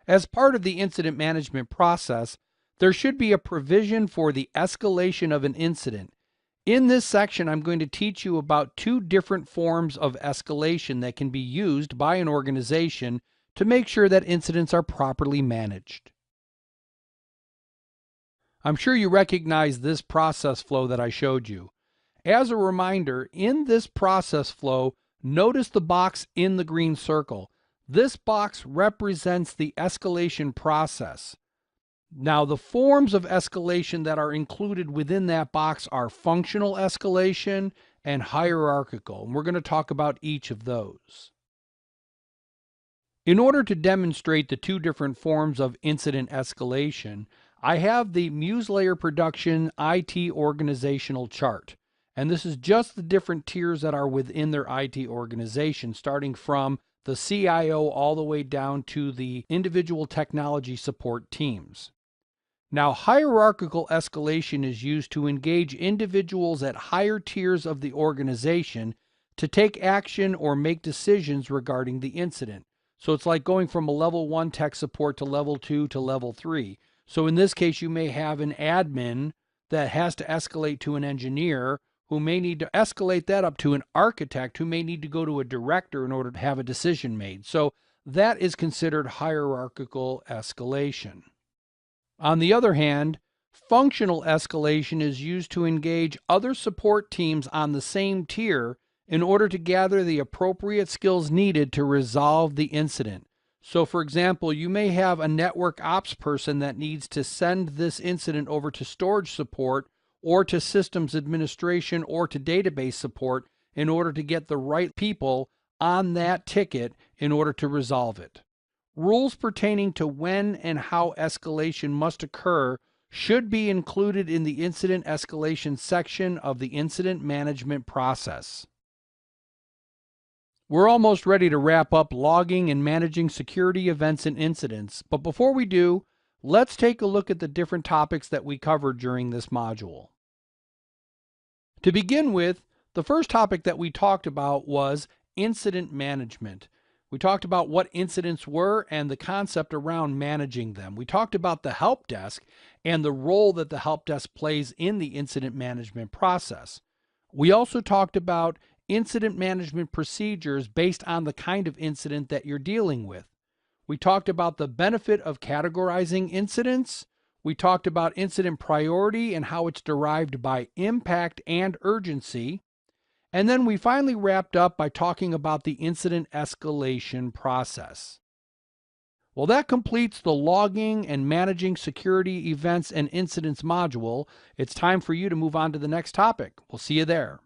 As part of the incident management process, there should be a provision for the escalation of an incident. In this section, I'm going to teach you about two different forms of escalation that can be used by an organization to make sure that incidents are properly managed. I'm sure you recognize this process flow that I showed you. As a reminder, in this process flow, notice the box in the green circle. This box represents the escalation process. Now, the forms of escalation that are included within that box are functional escalation and hierarchical, and we're going to talk about each of those. In order to demonstrate the two different forms of incident escalation, I have the MuseLayer Production IT organizational chart. And this is just the different tiers that are within their IT organization, starting from the CIO all the way down to the individual technology support teams. Now, hierarchical escalation is used to engage individuals at higher tiers of the organization to take action or make decisions regarding the incident. So it's like going from a level 1 tech support to level 2 to level 3. So in this case, you may have an admin that has to escalate to an engineer who may need to escalate that up to an architect who may need to go to a director in order to have a decision made. So that is considered hierarchical escalation. On the other hand, functional escalation is used to engage other support teams on the same tier in order to gather the appropriate skills needed to resolve the incident. So for example, you may have a network ops person that needs to send this incident over to storage support or to systems administration or to database support in order to get the right people on that ticket in order to resolve it. Rules pertaining to when and how escalation must occur should be included in the incident escalation section of the incident management process. We're almost ready to wrap up logging and managing security events and incidents, but before we do, let's take a look at the different topics that we covered during this module. To begin with, the first topic that we talked about was incident management. We talked about what incidents were and the concept around managing them. We talked about the help desk and the role that the help desk plays in the incident management process. We also talked about incident management procedures based on the kind of incident that you're dealing with. We talked about the benefit of categorizing incidents. We talked about incident priority and how it's derived by impact and urgency. And then we finally wrapped up by talking about the incident escalation process. Well, that completes the logging and managing security events and incidents module. It's time for you to move on to the next topic. We'll see you there.